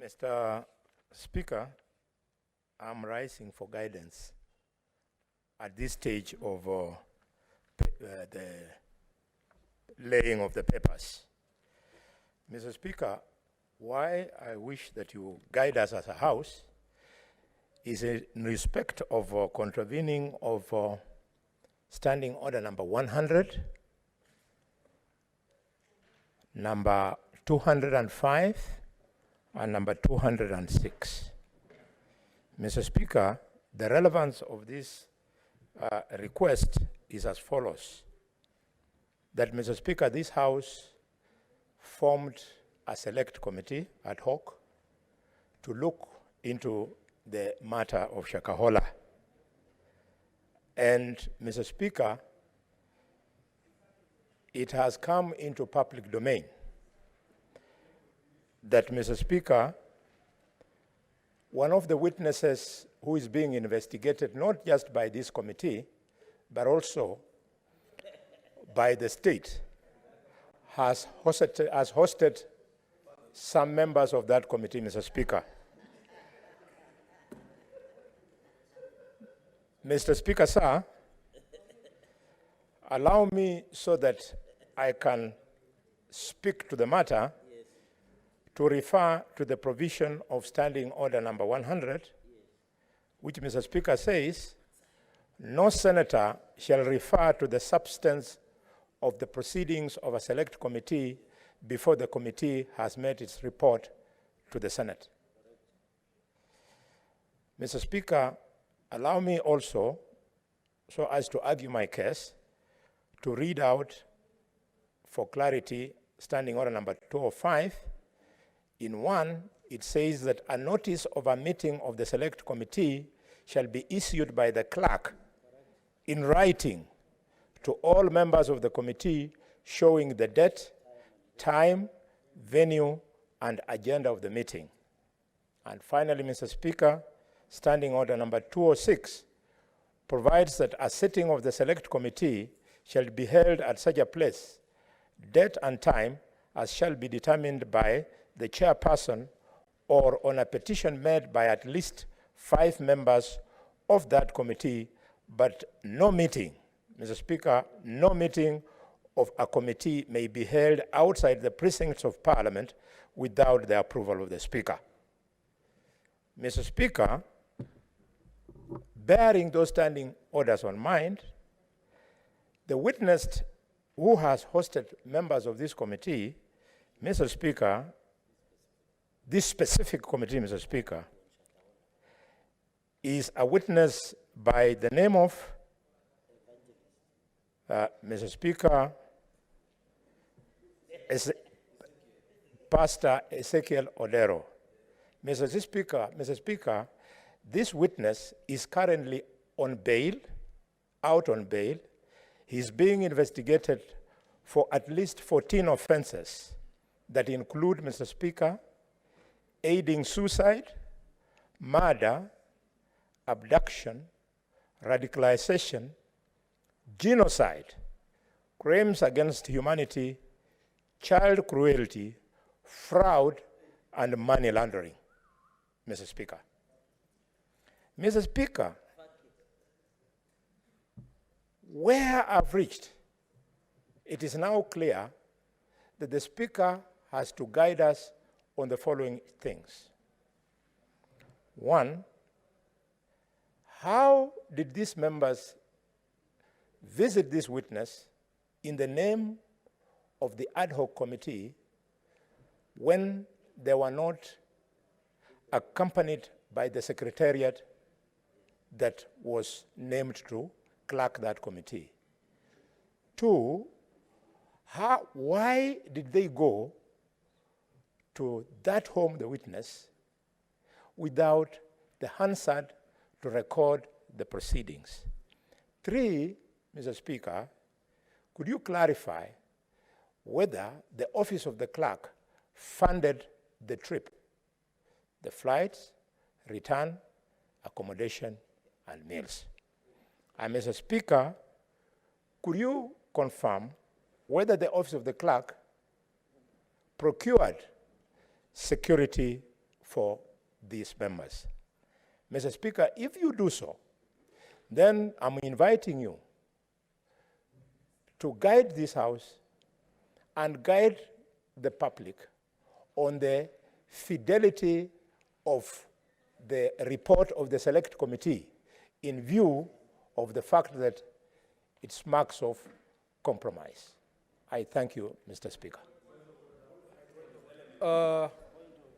Mr. Speaker, I'm rising for guidance at this stage of the laying of the papers. Mr. Speaker, why I wish that you guide us as a House is in respect of contravening of Standing Order number 100, number 205, and number 206. Mr. Speaker, the relevance of this request is as follows. That, Mr. Speaker, this House formed a select committee ad hoc to look into the matter of Shakahola. And, Mr. Speaker, it has come into public domain that, Mr. Speaker, one of the witnesses who is being investigated not just by this committee, but also by the state, has hosted some members of that committee, Mr. Speaker. Mr. Speaker, sir, allow me so that I can speak to the matter to refer to the provision of Standing Order number 100, which, Mr. Speaker, says, no senator shall refer to the substance of the proceedings of a select committee before the committee has made its report to the Senate. Mr. Speaker, allow me also, so as to argue my case, to read out for clarity Standing Order number 205. In one, it says that a notice of a meeting of the select committee shall be issued by the clerk in writing to all members of the committee showing the date, time, venue, and agenda of the meeting. And finally, Mr. Speaker, Standing Order number 206 provides that a sitting of the select committee shall be held at such a place, date and time as shall be determined by the chairperson or on a petition made by at least 5 members of that committee, but no meeting, Mr. Speaker, no meeting of a committee may be held outside the precincts of Parliament without the approval of the Speaker. Mr. Speaker, bearing those standing orders on mind, the witness who has hosted members of this committee, Mr. Speaker, this specific committee, Mr. Speaker, is a witness by the name of Mr. Speaker, Pastor Ezekiel Odero. Mr. Speaker, this witness is currently on bail, out on bail. He's being investigated for at least 14 offenses that include, Mr. Speaker, aiding suicide, murder, abduction, radicalization, genocide, crimes against humanity, child cruelty, fraud, and money laundering, Mr. Speaker. Mr. Speaker, where I've reached, it is now clear that the Speaker has to guide us on the following things. One, how did these members visit this witness in the name of the ad hoc committee when they were not accompanied by the secretariat that was named to clerk that committee? Two, why did they go to that home, the witness, without the Hansard to record the proceedings? Three, Mr. Speaker, could you clarify whether the office of the clerk funded the trip, the flights, return, accommodation, and meals? And Mr. Speaker, could you confirm whether the office of the clerk procured security for these members. Mr. Speaker, if you do so, then I'm inviting you to guide this House and guide the public on the fidelity of the report of the Select Committee in view of the fact that it's marks of compromise. I thank you, Mr. Speaker.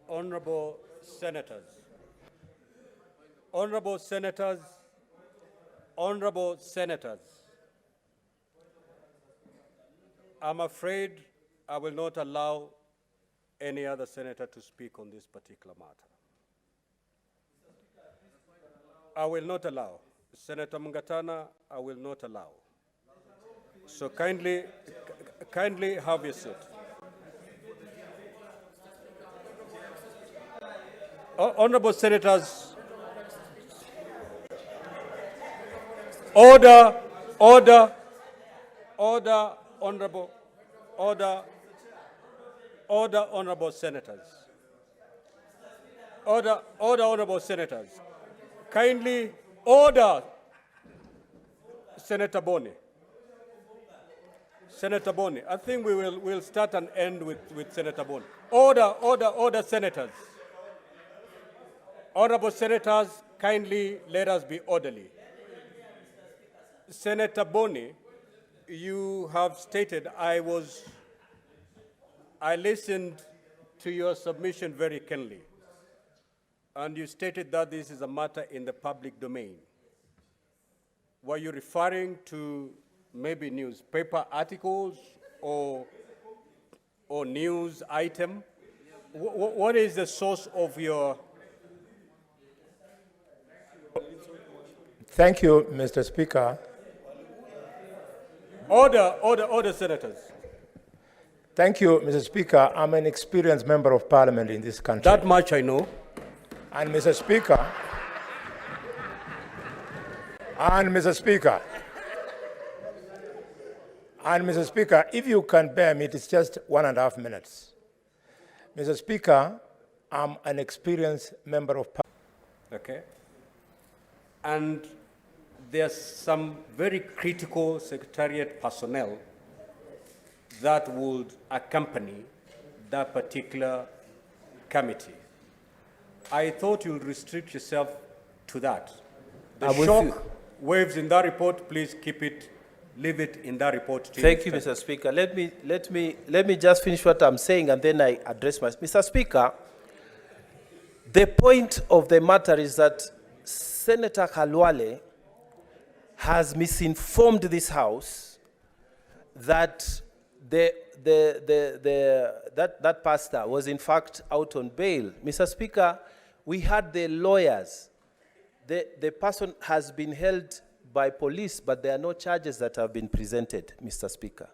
Honorable Senators, Honorable Senators, Honorable Senators, I'm afraid I will not allow any other senator to speak on this particular matter. I will not allow. Senator Mungatana, I will not allow. So kindly have your seat. Honorable Senators, order, honorable senators. Order, honorable senators. Kindly order, Senator Boni. Senator Boni, I think we'll start and end with Senator Boni. Order, senators. Honorable senators, kindly let us be orderly. Senator Boni, you have stated, I listened to your submission very keenly, and you stated that this is a matter in the public domain. Were you referring to maybe newspaper articles or news item? What is the source of your... Thank you, Mr. Speaker. Order, senators. Thank you, Mr. Speaker. I'm an experienced member of parliament in this country. That much I know. And Mr. Speaker, if you can bear me, it's just 1.5 minutes. Mr. Speaker, I'm an experienced member of parliament. Okay. And there's some very critical secretariat personnel that would accompany that particular committee. I thought you'd restrict yourself to that. The shock waves in that report, please leave it in that report. Thank you, Mr. Speaker. Let me just finish what I'm saying and then I address my... Mr. Speaker, the point of the matter is that Senator Khalwale has misinformed this House that that pastor was in fact out on bail. Mr. Speaker, we had the lawyers. The person has been held by police, but there are no charges that have been presented, Mr. Speaker.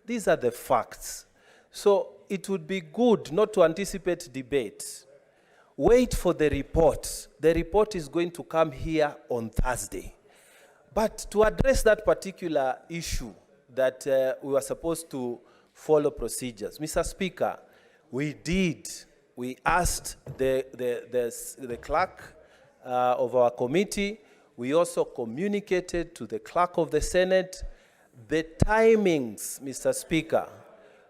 These are the facts. So it would be good not to anticipate debate. Wait for the report. The report is going to come here on Thursday. But to address that particular issue that we were supposed to follow procedures, Mr. Speaker, we asked the clerk of our committee. We also communicated to the clerk of the Senate. The timings, Mr. Speaker,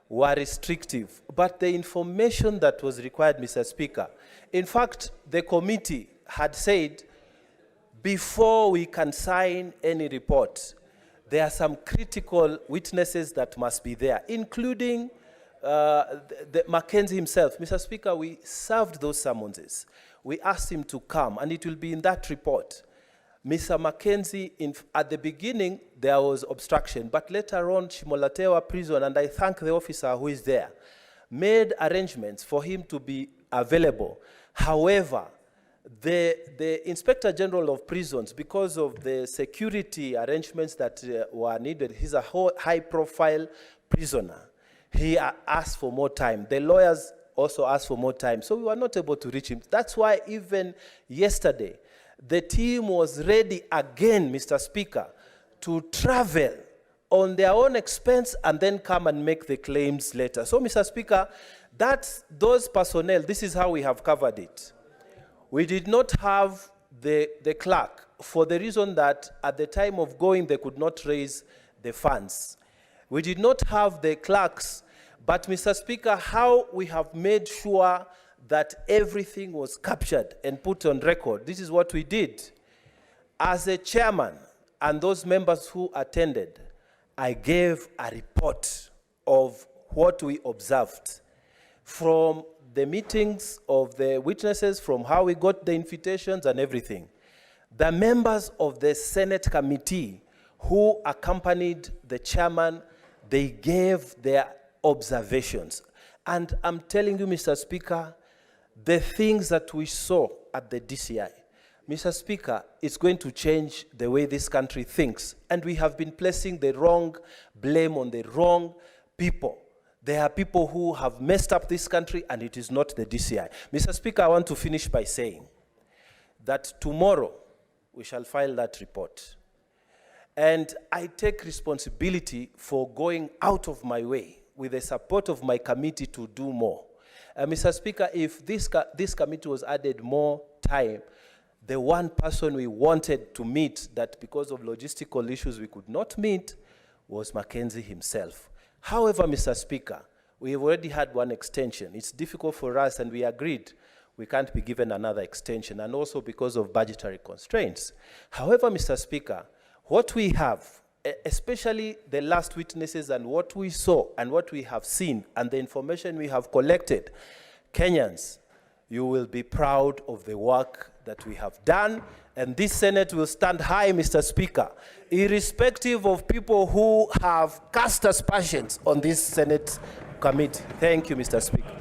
were restrictive, but the information that was required, Mr. Speaker, in fact, the committee had said, before we can sign any report, there are some critical witnesses that must be there, including Mackenzie himself. Mr. Speaker, we served those summonses. We asked him to come, and it will be in that report. Mr. Mackenzie, at the beginning, there was obstruction, but later on, Shimolatewa prison, and I thank the officer who is there, made arrangements for him to be available. However, the Inspector General of Prisons, because of the security arrangements that were needed, he's a high-profile prisoner. He asked for more time. The lawyers also asked for more time, so we were not able to reach him. That's why even yesterday, the team was ready again, Mr. Speaker, to travel on their own expense and then come and make the claims later. So, Mr. Speaker, those personnel, this is how we have covered it. We did not have the clerk for the reason that at the time of going, they could not raise the funds. We did not have the clerks, but Mr. Speaker, how we have made sure that everything was captured and put on record, this is what we did. As a chairman and those members who attended, I gave a report of what we observed from the meetings of the witnesses, from how we got the invitations and everything. The members of the Senate committee who accompanied the chairman, they gave their observations. And I'm telling you, Mr. Speaker, the things that we saw at the DCI, Mr. Speaker, it's going to change the way this country thinks. And we have been placing the wrong blame on the wrong people. There are people who have messed up this country, and it is not the DCI. Mr. Speaker, I want to finish by saying that tomorrow we shall file that report. And I take responsibility for going out of my way with the support of my committee to do more. Mr. Speaker, if this committee was added more time, the one person we wanted to meet that because of logistical issues we could not meet was Mackenzie himself. However, Mr. Speaker, we have already had one extension. It's difficult for us, and we agreed we can't be given another extension, and also because of budgetary constraints. However, Mr. Speaker, what we have, especially the last witnesses and what we saw and what we have seen and the information we have collected, Kenyans, you will be proud of the work that we have done, and this Senate will stand high, Mr. Speaker, irrespective of people who have cast aspersions on this Senate committee. Thank you, Mr. Speaker.